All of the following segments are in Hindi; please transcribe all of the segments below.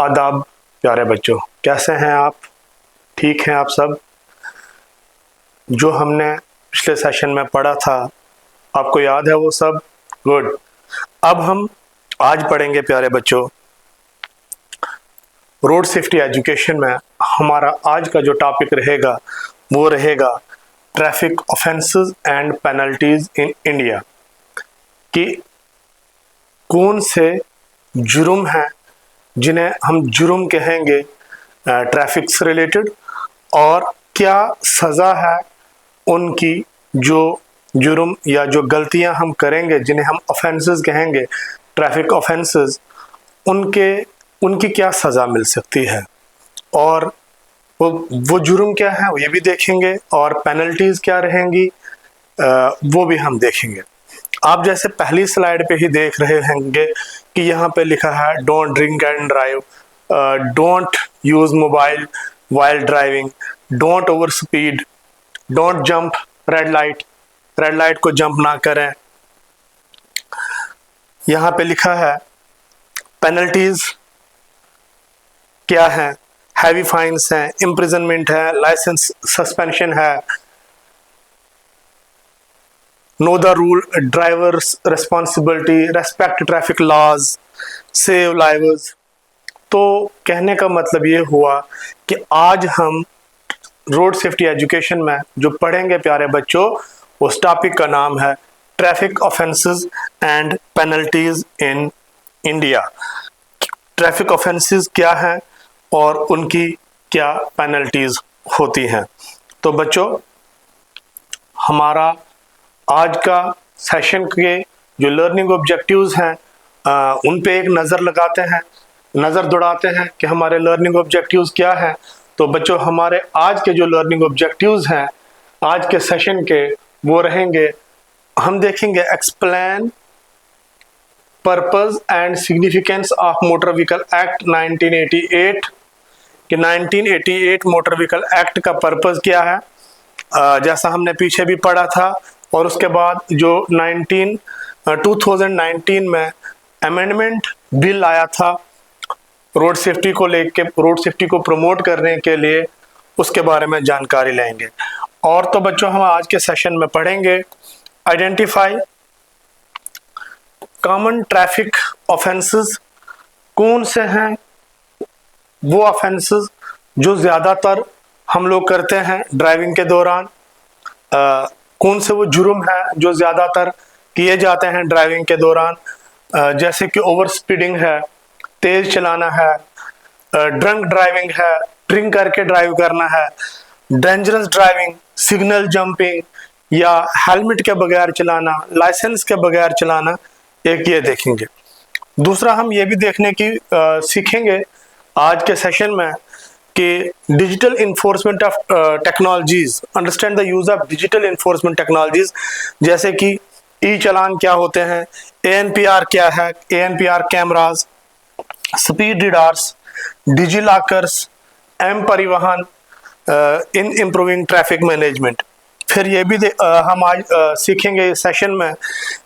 आदाब प्यारे बच्चों, कैसे हैं आप? ठीक हैं आप सब? जो हमने पिछले सेशन में पढ़ा था आपको याद है वो सब? गुड। अब हम आज पढ़ेंगे प्यारे बच्चों, रोड सेफ्टी एजुकेशन में हमारा आज का जो टॉपिक रहेगा वो रहेगा traffic offences and penalties in India. कि कौन से जुर्म हैं जिन्हें हम जुर्म कहेंगे ट्रैफिक से रिलेटेड, और क्या सज़ा है उनकी, जो जुर्म या जो गलतियां हम करेंगे जिन्हें हम ऑफेंसेस कहेंगे, ट्रैफिक ऑफेंसेस, उनकी क्या सज़ा मिल सकती है, और वो जुर्म क्या है ये भी देखेंगे, और पेनल्टीज क्या रहेंगी वो भी हम देखेंगे। आप जैसे पहली स्लाइड पे ही देख रहे होंगे कि यहाँ पे लिखा है don't drink and drive, don't use mobile while driving, don't over speed, don't jump red light को जंप ना करें। यहाँ पे लिखा है पेनल्टीज क्या है, हैवी फाइन्स हैं, इम्प्रिजनमेंट है, लाइसेंस सस्पेंशन है, know the rule, drivers responsibility, respect traffic laws, save lives. तो कहने का मतलब ये हुआ कि आज हम रोड सेफ्टी एजुकेशन में जो पढ़ेंगे प्यारे बच्चों, उस टॉपिक का नाम है traffic offences and penalties in India. Traffic offences क्या हैं और उनकी क्या पेनल्टीज होती हैं। तो बच्चों, हमारा आज का सेशन के जो लर्निंग ऑब्जेक्टिव्स हैं उन पे एक नज़र दौड़ाते हैं कि हमारे लर्निंग ऑब्जेक्टिव्स क्या हैं। तो बच्चों, हमारे आज के जो लर्निंग ऑब्जेक्टिव्स हैं आज के सेशन के, वो रहेंगे, हम देखेंगे explain purpose and significance of motor vehicle act 1988 कि 1988 मोटर व्हीकल एक्ट का पर्पस क्या है, जैसा हमने पीछे भी पढ़ा था। और उसके बाद जो 2019 में अमेंडमेंट बिल आया था रोड सेफ्टी को लेके, रोड सेफ्टी को प्रमोट करने के लिए, उसके बारे में जानकारी लेंगे। और तो बच्चों, हम आज के सेशन में पढ़ेंगे आइडेंटिफाई कॉमन ट्रैफिक ऑफेंसेस, कौन से हैं वो ऑफेंसेस जो ज़्यादातर हम लोग करते हैं ड्राइविंग के दौरान, कौन से वो जुर्म हैं जो ज़्यादातर किए जाते हैं ड्राइविंग के दौरान, जैसे कि ओवर स्पीडिंग है, तेज़ चलाना है, ड्रंक ड्राइविंग है, ड्रिंक करके ड्राइव करना है, डेंजरस ड्राइविंग, सिग्नल जंपिंग या हेलमेट के बगैर चलाना, लाइसेंस के बगैर चलाना, एक ये देखेंगे। दूसरा हम ये भी देखने की सीखेंगे आज के सेशन में कि digital enforcement of technologies, understand the use of digital enforcement technologies, जैसे कि ई चालान क्या होते हैं, ANPR क्या है, ANPR कैमरास, स्पीड रिडार्स, डिजी लॉकर्स, एम परिवहन इन इम्प्रूविंग ट्रैफिक मैनेजमेंट। फिर ये भी हम आज सीखेंगे इस सेशन में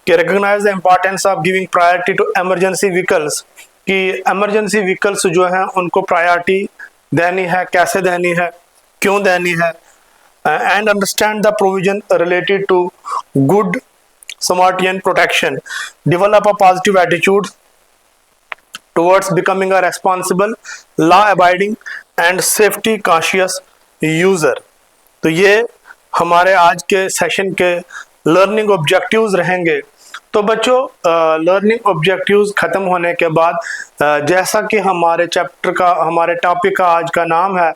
कि recognise the importance of giving priority to emergency vehicles, कि इमरजेंसी व्हीकल्स जो हैं उनको प्रायोरिटी देनी है, कैसे देनी है, क्यों देनी है, and understand the provision related to good Samaritan protection, develop a positive attitude towards becoming a responsible, law abiding and safety conscious user. तो ये हमारे आज के सेशन के लर्निंग ऑब्जेक्टिव्स रहेंगे। तो बच्चों, लर्निंग ऑब्जेक्टिव्स खत्म होने के बाद जैसा कि हमारे टॉपिक का आज का नाम है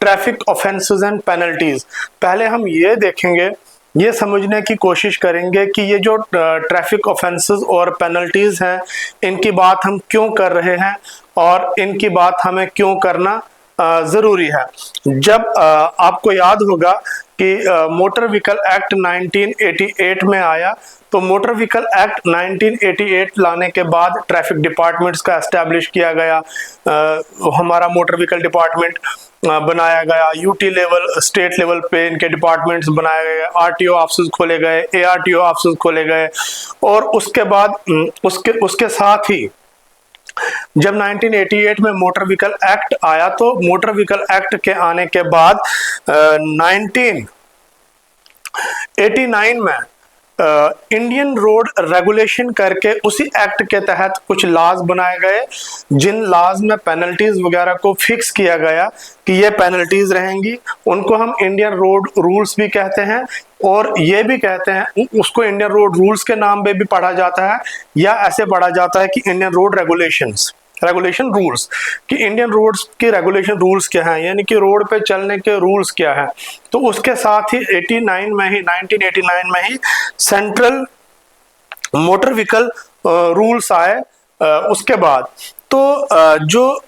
ट्रैफिक ऑफेंसेस एंड पेनल्टीज, पहले हम ये देखेंगे, ये समझने की कोशिश करेंगे कि ये जो ट्रैफिक ऑफेंसेस और पेनल्टीज हैं इनकी बात हम क्यों कर रहे हैं और इनकी बात हमें क्यों करना ज़रूरी है। जब आपको याद होगा कि मोटर व्हीकल एक्ट 1988 में आया, तो मोटर व्हीकल एक्ट 1988 लाने के बाद ट्रैफिक डिपार्टमेंट्स का एस्टैब्लिश किया गया, हमारा मोटर व्हीकल डिपार्टमेंट बनाया गया, यूटी लेवल, स्टेट लेवल पे इनके डिपार्टमेंट्स बनाए गए, आरटीओ ऑफिस खोले गए, एआरटीओ ऑफिस खोले गए, और उसके बाद उसके साथ ही जब 1988 में मोटर व्हीकल एक्ट आया तो मोटर व्हीकल एक्ट के आने के बाद 1989 में इंडियन रोड रेगुलेशन करके उसी एक्ट के तहत कुछ लॉज बनाए गए, जिन लॉज में पेनल्टीज वगैरह को फिक्स किया गया कि ये पेनल्टीज रहेंगी। उनको हम इंडियन रोड रूल्स भी कहते हैं, और ये भी कहते हैं उसको इंडियन रोड रूल्स के नाम पे भी पढ़ा जाता है, या ऐसे पढ़ा जाता है कि इंडियन रोड रेगुलेशन रूल्स, कि इंडियन रोड्स के रेगुलेशन रूल्स क्या हैं, यानी कि रोड पे चलने के रूल्स क्या हैं। तो उसके साथ ही 1989 में ही सेंट्रल मोटर व्हीकल रूल्स आए। उसके बाद तो जो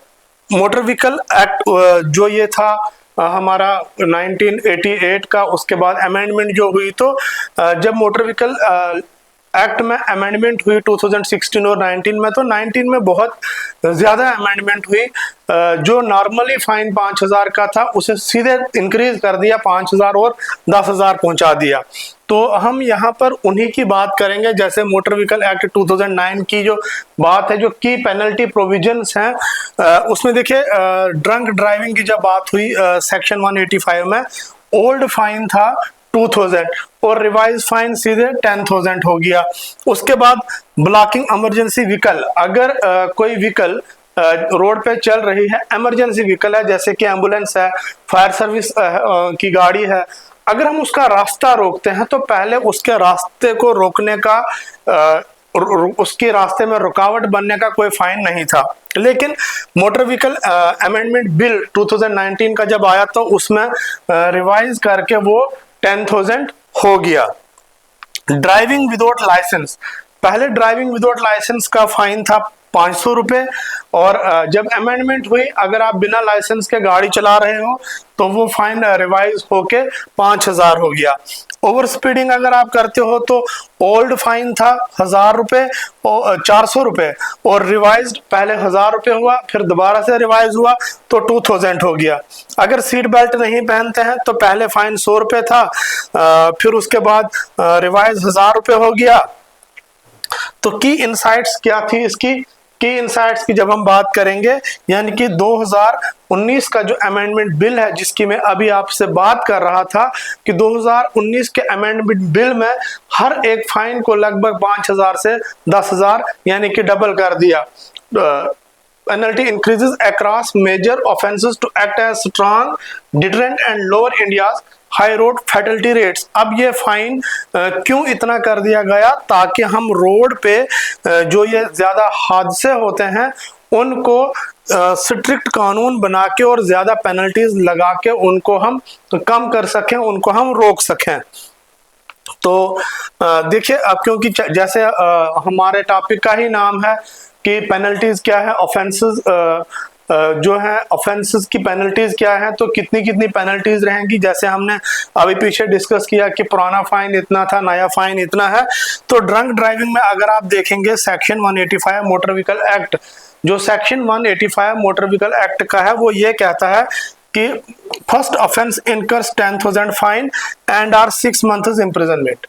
मोटर व्हीकल एक्ट जो ये था हमारा 1988 का, उसके बाद अमेंडमेंट जो हुई, तो जब मोटर व्हीकल एक्ट में अमेंडमेंट हुई 2016 और 19 में, तो 19 में बहुत ज़्यादा अमेंडमेंट हुई। जो नॉर्मली फाइन 5,000 का था उसे सीधे इंक्रीज कर दिया 5,000 और 10,000 पहुंचा दिया। तो हम यहाँ पर उन्हीं की बात करेंगे, जैसे मोटर व्हीकल एक्ट 2009 की जो बात है, जो की पेनल्टी प्रोविजंस हैं, उसमें देखिए ड्रंक ड्राइविंग की जब बात हुई सेक्शन 185 में, ओल्ड फाइन था 2,000 और रिवाइज फाइन सीधे 10,000 हो गया। उसके बाद ब्लॉकिंग इमरजेंसी व्हीकल, अगर कोई व्हीकल रोड पे चल रही है, इमरजेंसी व्हीकल है, जैसे कि एम्बुलेंस है, फायर सर्विस की गाड़ी है, अगर हम उसका रास्ता रोकते हैं तो पहले उसके रास्ते को रोकने का उसके रास्ते में रुकावट बनने का कोई फाइन नहीं था। लेकिन मोटर व्हीकल अमेंडमेंट बिल 2019 का जब आया तो उसमें रिवाइज करके वो 10,000 हो गया। ड्राइविंग विदाउट लाइसेंस, पहले ड्राइविंग विदाउट लाइसेंस का फाइन था 500 रुपए, और जब अमेंडमेंट हुई अगर आप बिना लाइसेंस के गाड़ी चला रहे हो तो वो फाइन रिवाइज होके 5,000 हो गया। ओवर स्पीडिंग अगर आप करते हो तो ओल्ड फाइन था 1,000 रुपए और 400 रुपए, और रिवाइज्ड पहले 1,000 रुपए हुआ, फिर दोबारा से रिवाइज हुआ तो 2,000 हो गया। अगर सीट बेल्ट नहीं पहनते हैं तो पहले फाइन 100 रुपए था, फिर उसके बाद रिवाइज 1,000 रुपए हो गया। तो की इनसाइट्स क्या थी इसकी? की इनसाइट्स की जब हम बात करेंगे, यानी कि 2019 का जो अमेंडमेंट बिल है, जिसकी मैं अभी आपसे बात कर रहा था, कि 2019 के अमेंडमेंट बिल में हर एक फाइन को लगभग 5,000 से 10,000 यानी कि डबल कर दिया। Penalty increases across major offenses to act as strong deterrent and lower India's high road fatality rates. अब ये फाइन क्यों इतना कर दिया गया? ताकि हम रोड पे जो ये ज्यादा हादसे होते हैं उनको स्ट्रिक्ट कानून बना के और ज्यादा पेनल्टीज लगा के उनको हम कम कर सकें, उनको हम रोक सकें। तो देखिए, अब क्योंकि जैसे हमारे टॉपिक का ही नाम है कि पेनल्टीज क्या है, ऑफेंसेस जो है, ऑफेंसेस की पेनल्टीज क्या है, तो कितनी कितनी पेनल्टीज रहेंगी। जैसे हमने अभी पीछे डिस्कस किया कि पुराना फाइन इतना था, नया फाइन इतना है। तो ड्रंक ड्राइविंग में अगर आप देखेंगे सेक्शन 185 मोटर व्हीकल एक्ट, जो सेक्शन 185 मोटर व्हीकल एक्ट का है, वो ये कहता है कि first offence incurs 10,000 fine and or 6 months imprisonment.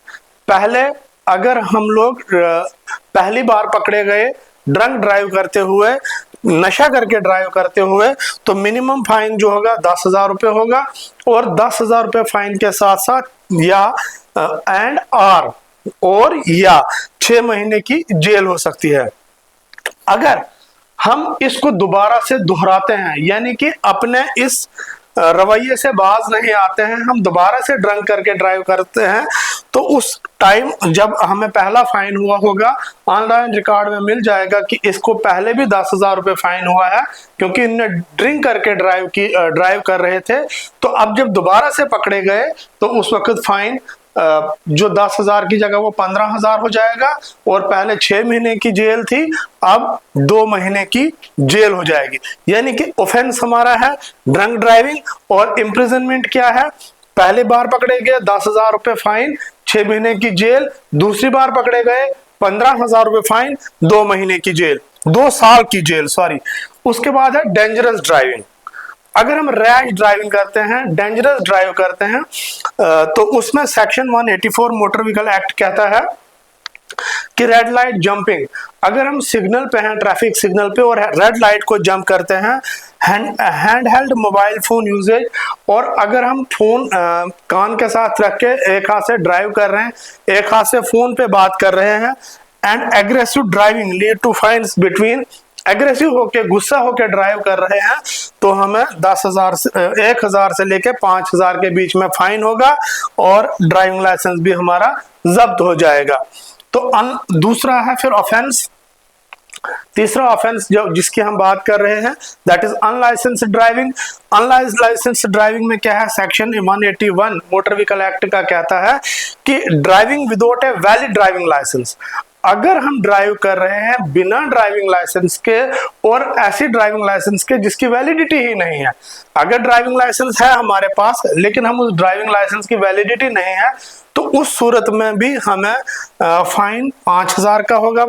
पहले अगर हम लोग पहली बार पकड़े गए ड्रंक ड्राइव करते हुए, नशा करके ड्राइव करते हुए, तो मिनिमम फाइन जो होगा 10,000 रुपये होगा, और 10,000 रुपये फाइन के साथ साथ या एंड आर और या 6 महीने की जेल हो सकती है। अगर हम इसको दोबारा से दोहराते हैं, यानी कि अपने इस रवैये से बाज नहीं आते हैं, हम दोबारा से ड्रंक करके ड्राइव करते हैं, तो उस टाइम जब हमें पहला फाइन हुआ होगा, ऑनलाइन रिकॉर्ड में मिल जाएगा कि इसको पहले भी 10,000 रुपये फाइन हुआ है, क्योंकि इनने ड्रिंक करके ड्राइव कर रहे थे। तो अब जब दोबारा से पकड़े गए तो उस वक्त फाइन जो 10,000 की जगह वो 15,000 हो जाएगा, और पहले 6 महीने की जेल थी, अब 2 महीने की जेल हो जाएगी। यानी कि ऑफेंस हमारा है ड्रंक ड्राइविंग, और इम्प्रिजनमेंट क्या है? पहले बार पकड़े गए 10,000 रुपये फाइन, 6 महीने की जेल, दूसरी बार पकड़े गए 15,000 रुपये फाइन, 2 महीने की जेल, 2 साल की जेल, सॉरी। उसके बाद है डेंजरस ड्राइविंग। अगर हम रैश ड्राइविंग करते हैं, डेंजरस ड्राइव करते हैं, तो उसमें सेक्शन 184 मोटर व्हीकल एक्ट कहता है कि रेड लाइट जंपिंग, अगर हम सिग्नल पे हैं, ट्रैफिक सिग्नल पे, और रेड लाइट को जंप करते हैं, hand held mobile phone usages, और अगर हम फोन कान के साथ रख के एक हाथ से ड्राइव कर रहे हैं, एक हाथ से फोन पे बात कर रहे हैं, and aggressive driving lead to fines between, aggressive होके, गुस्सा होके ड्राइव कर रहे हैं तो हमें 10,000 से 1,000 से लेके 5,000 के बीच में फाइन होगा और ड्राइविंग लाइसेंस भी हमारा जब्त हो जाएगा। तो दूसरा है फिर ऑफेंस, तीसरा ऑफेंस जो जिसकी हम बात कर रहे हैं, that is unlicensed driving. Unlicensed driving में क्या है, सेक्शन 181 मोटर व्हीकल एक्ट का कहता है कि driving without a valid driving licence, अगर हम ड्राइव कर रहे हैं बिना ड्राइविंग लाइसेंस के, और ऐसी ड्राइविंग लाइसेंस के जिसकी वैलिडिटी ही नहीं है, अगर ड्राइविंग लाइसेंस है हमारे पास लेकिन हम उस ड्राइविंग लाइसेंस की वैलिडिटी नहीं है, तो उस सूरत में भी हमें फाइन 5,000 का होगा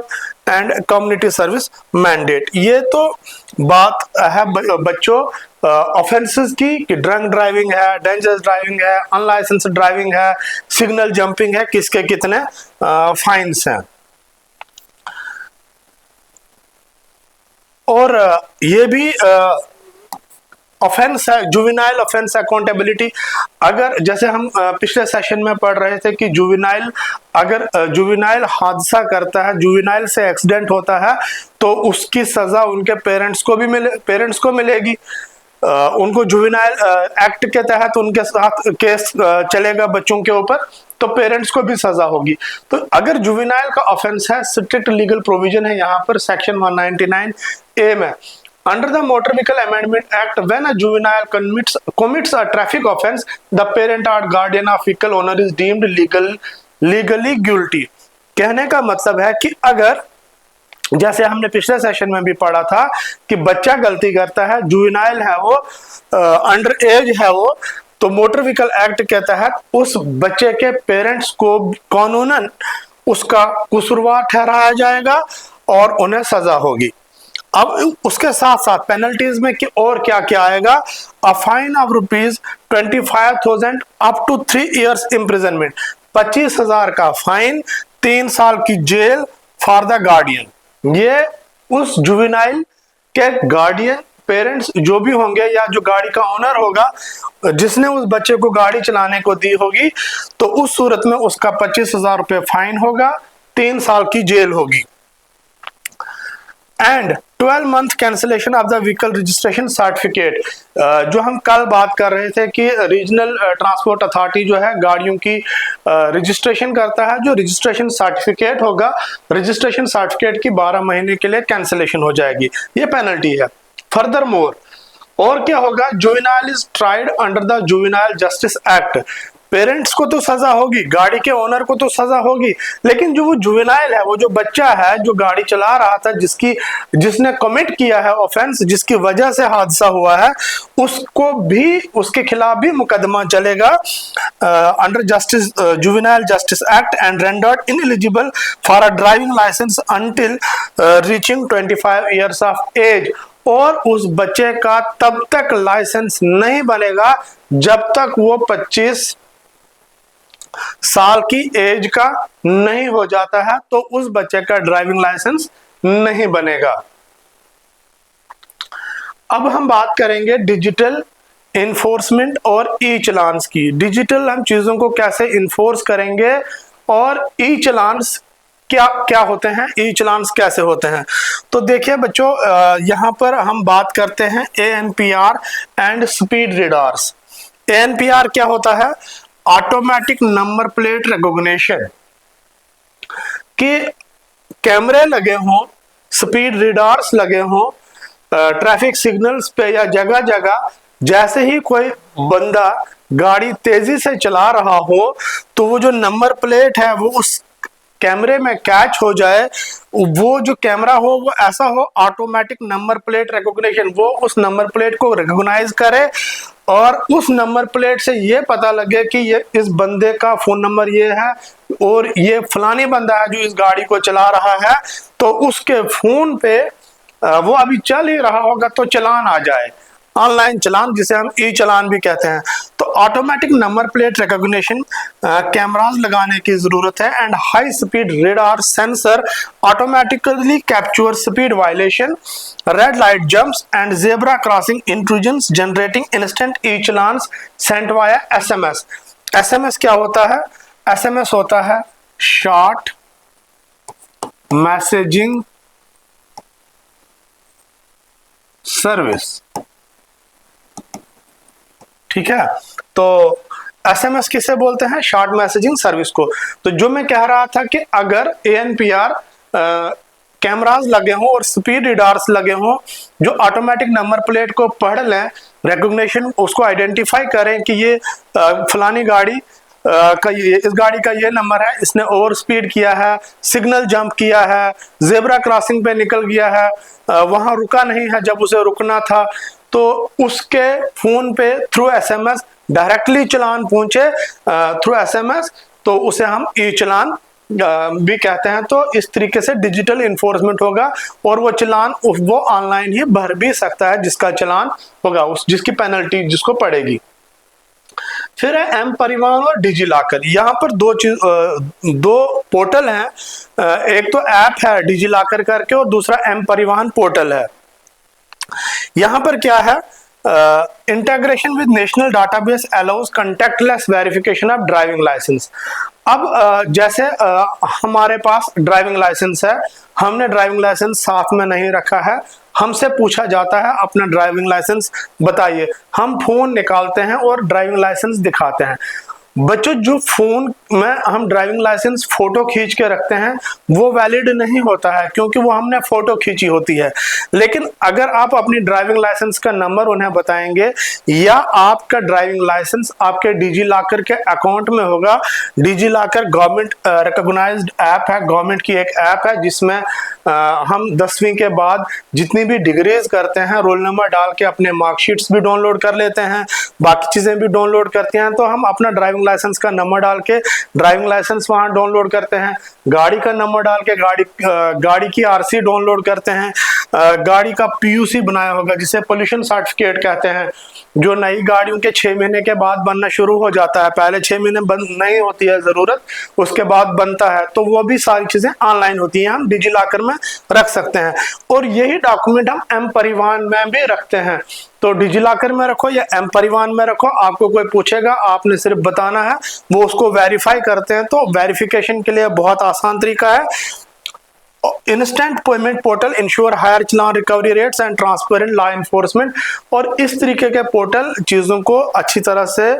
एंड कम्युनिटी सर्विस मैंडेट। ये तो बात है बच्चों ऑफेंसेस की, कि ड्रंक ड्राइविंग है, डेंजरस ड्राइविंग है, अनलाइसेंस्ड ड्राइविंग है, सिग्नल जंपिंग है, किसके कितने फाइन्स हैं। और ये भी ऑफेंस है, जुवेनाइल ऑफेंस अकाउंटेबिलिटी। अगर जैसे हम पिछले सेशन में पढ़ रहे थे कि जुवेनाइल, अगर जुवेनाइल हादसा करता है, जुवेनाइल से एक्सीडेंट होता है, तो उसकी सजा उनके पेरेंट्स को मिलेगी। उनको जुवेनाइल एक्ट के तहत उनके साथ केस चलेगा बच्चों के ऊपर, तो पेरेंट्स को भी सजा होगी। तो अगर जुवेनाइल का ऑफेंस है, स्ट्रिक्ट लीगल प्रोविजन है यहाँ पर सेक्शन 199A में, under the Motor Vehicle Amendment Act, when a juvenile commits a traffic offence, the parent or guardian of vehicle owner is deemed legally guilty। कहने का मतलब है कि अगर, जैसे हमने पिछले सेशन में भी पढ़ा था कि बच्चा गलती करता है, जुवेनाइल है वो, अंडर एज है वो, तो मोटर व्हीकल एक्ट के तहत उस बच्चे के पेरेंट्स को कानूनन उसका कसूरवार ठहराया जाएगा और उन्हें सजा होगी। अब उसके साथ साथ पेनल्टीज में और क्या क्या आएगा, a fine of ₹25,000 up to 3 years imprisonment, 25,000 का फाइन, 3 साल की जेल फॉर द गार्डियन। ये उस जुवेनाइल के गार्डियन, पेरेंट्स जो भी होंगे या जो गाड़ी का ओनर होगा जिसने उस बच्चे को गाड़ी चलाने को दी होगी, तो उस सूरत में उसका 25,000 रुपये फाइन होगा, 3 साल की जेल होगी, and 12-month cancellation of the vehicle registration certificate. जो हम कल बात कर रहे थे कि रीजनल ट्रांसपोर्ट अथॉरिटी जो है गाड़ियों की रजिस्ट्रेशन करता है, जो रजिस्ट्रेशन सर्टिफिकेट होगा, रजिस्ट्रेशन सर्टिफिकेट की 12 महीने के लिए कैंसिलेशन हो जाएगी, ये पेनल्टी है। फर्दर मोर, और क्या होगा, juvenile is tried under the juvenile justice act. Parents को तो सजा होगी, गाड़ी के ओनर को तो सजा होगी, लेकिन जो वो जुवेनाइल है, वो जो बच्चा है जो गाड़ी चला रहा था, जिसने कमिट किया है ऑफेंस, जिसकी वजह से हादसा हुआ है, उसको भी, उसके खिलाफ भी मुकदमा चलेगा under justice juvenile justice act and rendered ineligible for a driving licence until reaching 25 years of age. और उस बच्चे का तब तक लाइसेंस नहीं बनेगा जब तक वो 25 साल की एज का नहीं हो जाता है, तो उस बच्चे का ड्राइविंग लाइसेंस नहीं बनेगा। अब हम बात करेंगे डिजिटल इन्फोर्समेंट और ई चलान्स की। डिजिटल हम चीजों को कैसे इन्फोर्स करेंगे, और ई चलान्स क्या क्या होते हैं, ई चलान्स कैसे होते हैं। तो देखिए बच्चों, यहाँ पर हम बात करते हैं ANPR and speed radars. ANPR क्या होता है, ऑटोमेटिक नंबर प्लेट रिकॉग्निशन, कि कैमरे लगे हों, स्पीड रेडार्स लगे हों ट्रैफिक सिग्नल्स पे या जगह जगह, जैसे ही कोई बंदा गाड़ी तेजी से चला रहा हो तो वो जो नंबर प्लेट है वो उस कैमरे में कैच हो जाए, वो जो कैमरा हो वो ऐसा हो, ऑटोमेटिक नंबर प्लेट रिकॉग्निशन, वो उस नंबर प्लेट को रिकॉग्नाइज करे और उस नंबर प्लेट से ये पता लगे कि ये इस बंदे का फोन नंबर ये है और ये फलानी बंदा है जो इस गाड़ी को चला रहा है, तो उसके फोन पे वो अभी चल ही रहा होगा तो चलान आ जाए, ऑनलाइन चलान जिसे हम ई चलान भी कहते हैं। तो automatic number plate recognition cameras लगाने की जरूरत है and high speed radar sensor automatically capture speed violation, red light jumps and zebra crossing intrusions generating instant e challans sent via SMS. SMS क्या होता है? एसएमएस होता है शॉर्ट मैसेजिंग सर्विस। ठीक है, तो एसएमएस किसे बोलते हैं? शॉर्ट मैसेजिंग सर्विस को। तो जो मैं कह रहा था कि अगर एएनपीआर कैमरास लगे हों और स्पीड रडार्स लगे हों जो ऑटोमेटिक नंबर प्लेट को पढ़ लें, रिकॉग्निशन उसको आइडेंटिफाई करें कि ये फलानी गाड़ी इस गाड़ी का ये नंबर है, इसने ओवर स्पीड किया है, सिग्नल जंप किया है, जेब्रा क्रॉसिंग पे निकल गया है, वहां रुका नहीं है जब उसे रुकना था, तो उसके फोन पे थ्रू एसएमएस डायरेक्टली चालान पहुंचे थ्रू एसएमएस, तो उसे हम ई चालान भी कहते हैं। तो इस तरीके से डिजिटल इन्फोर्समेंट होगा और वो चालान वो ऑनलाइन ही भर भी सकता है जिसका चालान होगा, जिसकी पेनल्टी जिसको पड़ेगी। फिर है एम परिवहन और डिजी लॉकर। यहाँ पर दो पोर्टल हैं, एक तो ऐप है डिजी लॉकर करके और दूसरा एम परिवहन पोर्टल है। यहाँ पर क्या है? Integration with national database allows contactless verification of driving licence. अब जैसे हमारे पास ड्राइविंग लाइसेंस है, हमने ड्राइविंग लाइसेंस साथ में नहीं रखा है, हमसे पूछा जाता है अपना ड्राइविंग लाइसेंस बताइए, हम फोन निकालते हैं और ड्राइविंग लाइसेंस दिखाते हैं। बच्चों, जो फोन में हम ड्राइविंग लाइसेंस फोटो खींच के रखते हैं वो वैलिड नहीं होता है क्योंकि वो हमने फोटो खींची होती है। लेकिन अगर आप अपनी ड्राइविंग लाइसेंस का नंबर उन्हें बताएंगे या आपका ड्राइविंग लाइसेंस आपके डिजी लॉकर के अकाउंट में होगा, digi locker government recognised app है, गवर्नमेंट की एक ऐप है जिसमें हम 10वीं के बाद जितनी भी डिग्रीज करते हैं रोल नंबर डाल के अपने मार्कशीट्स भी डाउनलोड कर लेते हैं, बाकी चीजें भी डाउनलोड करते हैं, तो हम अपना ड्राइविंग लाइसेंस का नंबर डाल के ड्राइविंग लाइसेंस वहां डाउनलोड करते हैं, गाड़ी का नंबर डाल के गाड़ी की आरसी डाउनलोड करते हैं, गाड़ी का पीयूसी बनाया होगा जिसे पोल्यूशन सर्टिफिकेट कहते हैं, जो नई गाड़ियों के 6 महीने के बाद बनना शुरू हो जाता है, पहले 6 महीने बंद नहीं होती है जरूरत, उसके बाद बनता है, तो वो भी सारी चीजें ऑनलाइन होती हैं, हम डिजी लॉकर में रख सकते हैं। और यही डॉक्यूमेंट हम एम परिवहन में भी रखते हैं। तो डिजी लॉकर में रखो या एम परिवहन में रखो, आपको कोई पूछेगा आपने सिर्फ बताना है, वो उसको वेरीफाई करते हैं। तो वेरिफिकेशन के लिए बहुत आसान तरीका है। Instant payment portal ensure higher challan recovery rates and transparent law enforcement. और इस तरीके के पोर्टल चीजों को अच्छी तरह से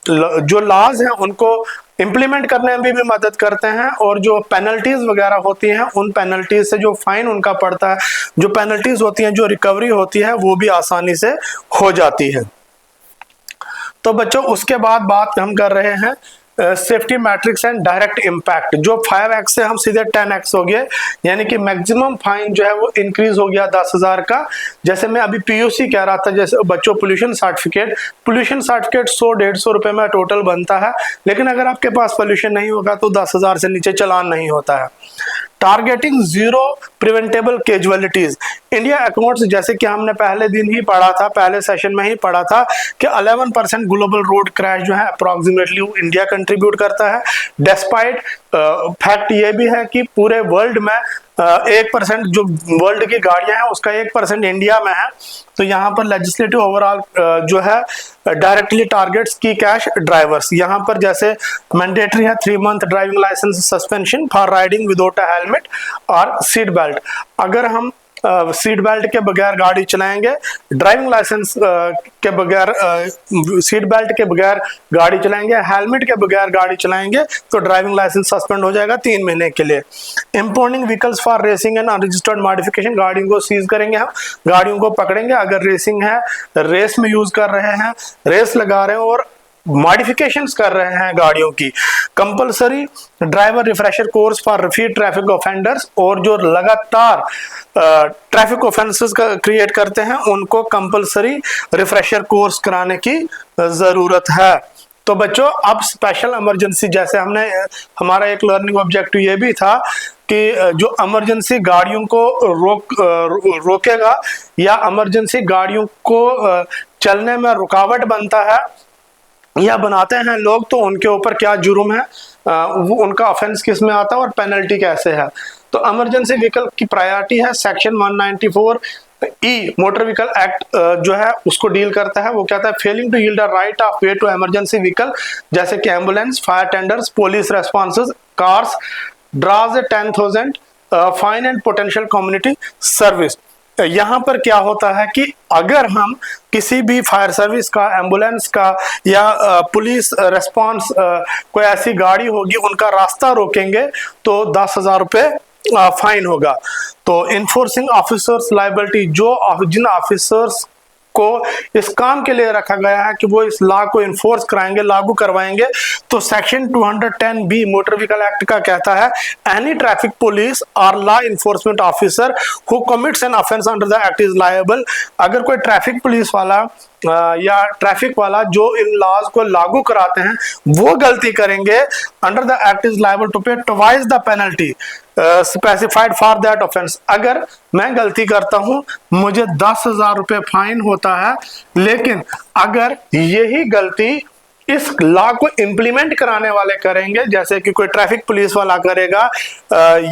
जो लॉज हैं उनको इंप्लीमेंट करने में भी मदद करते हैं, और जो पेनल्टीज वगैरह होती हैं उन पेनल्टीज से जो फाइन उनका पड़ता है, जो पेनल्टीज होती हैं, जो रिकवरी होती है वो भी आसानी से हो जाती है। तो बच्चों, उसके बाद बात हम कर रहे हैं safety matrix and direct impact. जो 5x से हम सीधे 10x हो गए, यानी कि मैक्सिमम फाइन जो है वो इंक्रीज हो गया 10,000 का। जैसे मैं अभी पीयूसी कह रहा था, जैसे बच्चों पोल्यूशन सर्टिफिकेट 100-150 रुपए में टोटल बनता है, लेकिन अगर आपके पास पोल्यूशन नहीं होगा तो 10,000 से नीचे चालान नहीं होता है। Targeting zero preventable casualties. India accounts, जैसे कि हमने पहले दिन ही पढ़ा था, पहले सेशन में ही पढ़ा था कि 11% ग्लोबल रोड क्रैश जो है अप्रोक्सीमेटली इंडिया कंट्रीब्यूट करता है। डेस्पाइट फैक्ट ये भी है कि पूरे वर्ल्ड में 1% जो वर्ल्ड की गाड़ियां हैं उसका 1% इंडिया में है। तो यहाँ पर लेजिस्लेटिव ओवरऑल जो है directly targets key crash drivers. यहाँ पर जैसे मैंडेटरी है 3 month driving licence suspension for riding without a helmet और सीट बेल्ट। अगर हम सीट बेल्ट के बगैर गाड़ी चलाएंगे, ड्राइविंग लाइसेंस के बगैर, सीट बेल्ट के बगैर गाड़ी चलाएंगे, हेलमेट के बगैर गाड़ी चलाएंगे तो ड्राइविंग लाइसेंस सस्पेंड हो जाएगा 3 महीने के लिए। Importing vehicles for racing and unregistered modification. गाड़ियों को सीज करेंगे, हम गाड़ियों को पकड़ेंगे अगर रेसिंग है, रेस में यूज कर रहे हैं, रेस लगा रहे हैं और मॉडिफिकेशंस कर रहे हैं गाड़ियों की। Compulsory driver refresher course for repeat traffic offenders. और जो लगातार ट्रैफिक ऑफेंसेस क्रिएट करते हैं उनको कंपलसरी रिफ्रेशर कोर्स कराने की जरूरत है। तो बच्चों, अब स्पेशल इमरजेंसी, जैसे हमने, हमारा एक लर्निंग ऑब्जेक्टिव ये भी था कि जो इमरजेंसी गाड़ियों को रोकेगा या इमरजेंसी गाड़ियों को चलने में रुकावट बनता है या बनाते हैं लोग, तो उनके ऊपर क्या जुर्म है, वो उनका ऑफेंस किस में आता है और पेनल्टी कैसे है। तो इमरजेंसी व्हीकल की प्रायोरिटी है section 194 E motor vehicle act जो है उसको डील करता है। वो कहता है failing to yield a right of way to emergency vehicle, जैसे कि ambulance, fire tenders, police responses cars, draws a 10,000 fine and potential community service. यहाँ पर क्या होता है कि अगर हम किसी भी फायर सर्विस का, एम्बुलेंस का या पुलिस रेस्पॉन्स कोई ऐसी गाड़ी होगी उनका रास्ता रोकेंगे तो 10,000 रुपये फाइन होगा। तो इन्फोर्सिंग ऑफिसर्स लाइबिलिटी, जो जिन ऑफिसर्स को इस काम के लिए रखा गया है कि वो इस लॉ को इन्फोर्स कराएंगे, लागू करवाएंगे, तो section 210 B motor vehicle act का कहता है एनी ट्रैफिक पुलिस और law enforcement officer who commits an offence under the act is liable. अगर कोई ट्रैफिक पुलिस वाला या ट्रैफिक वाला जो इन लॉज को लागू कराते हैं वो गलती करेंगे, under the act is liable to pay twice the penalty specified for that offence. अगर मैं गलती करता हूं मुझे 10,000 रुपये फाइन होता है, लेकिन अगर यही गलती इस लॉ को इंप्लीमेंट कराने वाले करेंगे, जैसे कि कोई ट्रैफिक पुलिस वाला करेगा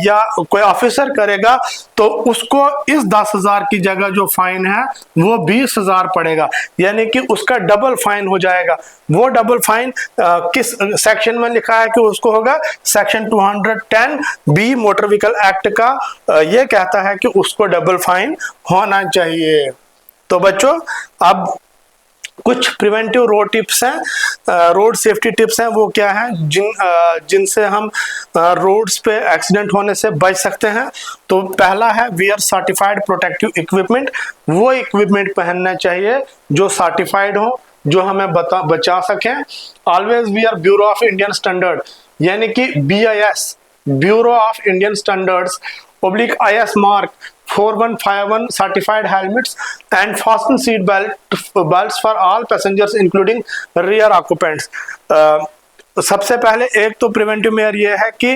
या कोई ऑफिसर करेगा, तो उसको इस 10,000 की जगह जो फाइन है वो 20,000 पड़ेगा, यानी कि उसका डबल फाइन हो जाएगा। वो डबल फाइन किस सेक्शन में लिखा है कि उसको होगा, section 210 B motor vehicle act का ये कहता है कि उसको डबल फाइन होना चाहिए। तो बच्चों अब कुछ प्रिवेंटिव रोड टिप्स हैं, रोड सेफ्टी टिप्स हैं, वो क्या है जिनसे हम रोड्स पे एक्सीडेंट होने से बच सकते हैं। तो पहला है वियर सर्टिफाइड प्रोटेक्टिव इक्विपमेंट। वो इक्विपमेंट पहनना चाहिए जो सर्टिफाइड हो, जो हमें बचा सकें। Always wear bureau of Indian standard, यानी कि BIS bureau of Indian standards /IS mark 4151 certified helmets and fasten seat belts for all passengers including rear occupants। सबसे पहले एक तो प्रिवेंटिव मेयर ये है कि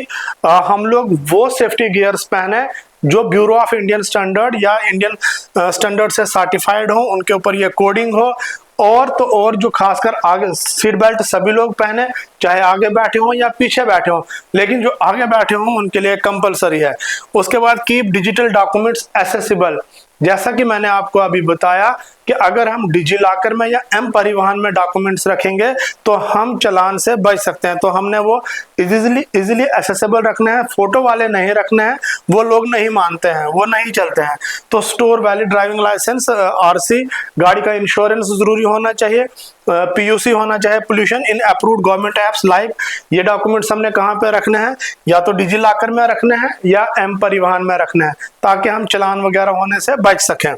हम लोग वो सेफ्टी गियर्स पहने जो ब्यूरो ऑफ इंडियन स्टैंडर्ड या इंडियन स्टैंडर्ड से सर्टिफाइड हो, उनके ऊपर ये कोडिंग हो। और तो और जो खासकर आगे सीट बेल्ट सभी लोग पहने, चाहे आगे बैठे हो या पीछे बैठे हो, लेकिन जो आगे बैठे हो उनके लिए कंपलसरी है। उसके बाद कीप डिजिटल डॉक्यूमेंट्स एक्सेसिबल। जैसा कि मैंने आपको अभी बताया कि अगर हम डिजी लॉकर में या एम परिवहन में डॉक्यूमेंट्स रखेंगे तो हम चालान से बच सकते हैं। तो हमने वो इजीली एक्सेसिबल रखना है, फोटो वाले नहीं रखने हैं, वो लोग नहीं मानते हैं, वो नहीं चलते हैं। तो store valid driving licence, RC, गाड़ी का इंश्योरेंस जरूरी होना चाहिए, PUC होना चाहिए, pollution in approved government apps like. ये डॉक्यूमेंट्स हमने कहाँ पे रखने हैं, या तो डिजी लॉकर में रखने हैं या एम परिवहन में रखने हैं, ताकि हम चालान वगैरह होने से बच सकें।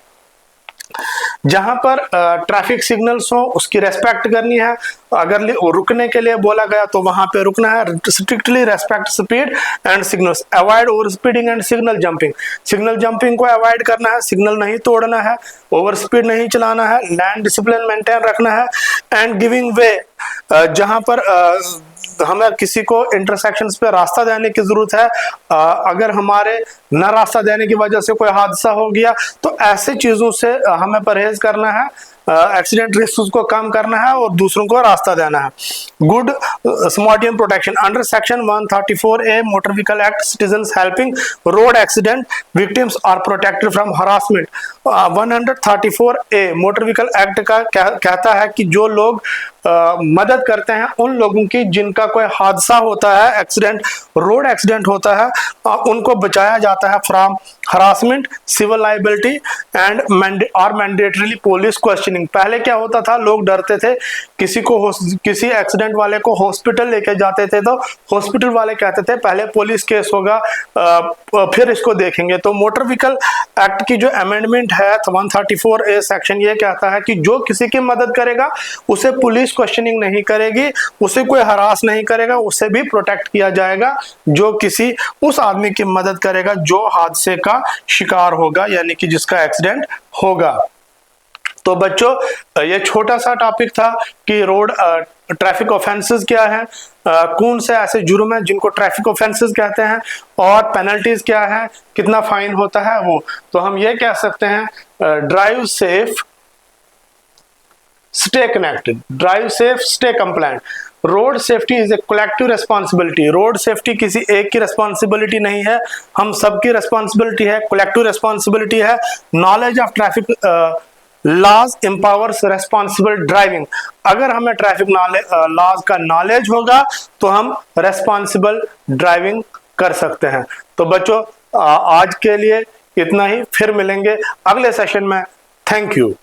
जहां पर ट्रैफिक सिग्नल्स हो उसकी रेस्पेक्ट करनी है। अगर रुकने के लिए बोला गया तो वहां पे रुकना है। Strictly respect speed and signals, avoid over speeding and signal jumping. Signal jumping को अवॉइड करना है, सिग्नल नहीं तोड़ना है, ओवर स्पीड नहीं चलाना है, लैंड डिसिप्लिन मेंटेन रखना है। एंड गिविंग वे, जहां पर हमें किसी को इंटरसेक्शंस पे रास्ता देने की जरूरत है, अगर हमारे न रास्ता देने की वजह से कोई हादसा हो गया तो ऐसे चीजों से हमें परहेज करना है, एक्सीडेंट रिस्क को कम करना है और दूसरों को रास्ता देना है। Good Samaritan protection under section 134A motor vehicle act, citizens helping road accident victims are protected from harassment. 134A motor vehicle act का कहता है कि जो लोग मदद करते हैं उन लोगों की जिनका कोई हादसा होता है, एक्सीडेंट, रोड एक्सीडेंट होता है, उनको बचाया जाता है from harassment, civil liability and mandatorily police questioning. पहले क्या होता था, लोग डरते थे, किसी एक्सीडेंट वाले को हॉस्पिटल लेके जाते थे तो हॉस्पिटल वाले कहते थे पहले पुलिस केस होगा फिर इसको देखेंगे। तो मोटर व्हीकल एक्ट की जो अमेंडमेंट है 134A सेक्शन ये कहता है कि जो किसी की मदद करेगा उसे पुलिस क्वेश्चनिंग नहीं करेगी, उसे कोई हरास नहीं करेगा, उसे भी प्रोटेक्ट किया जाएगा जो किसी उस आदमी की मदद करेगा जो हादसे का शिकार होगा, यानी कि जिसका एक्सीडेंट होगा। तो बच्चों ये छोटा सा टॉपिक था कि रोड ट्रैफिक ऑफेंसेस क्या है, कौन से ऐसे जुर्म हैं जिनको ट्रैफिक ऑफेंसेस कहते हैं और पेनल्टीज क्या है, कितना फाइन होता है वो। तो हम ये कह सकते हैं drive safe, stay connected, drive safe, stay compliant. Road safety is a collective responsibility. Road safety किसी एक की रेस्पॉन्सिबिलिटी नहीं है, हम सबकी रेस्पॉन्सिबिलिटी है, कलेक्टिव रेस्पॉन्सिबिलिटी है। Knowledge of traffic laws empowers responsible driving. अगर हमें ट्रैफिक लॉज का नॉलेज होगा तो हम रेस्पॉन्सिबल ड्राइविंग कर सकते हैं। तो बच्चों आज के लिए इतना ही, फिर मिलेंगे अगले सेशन में। Thank you.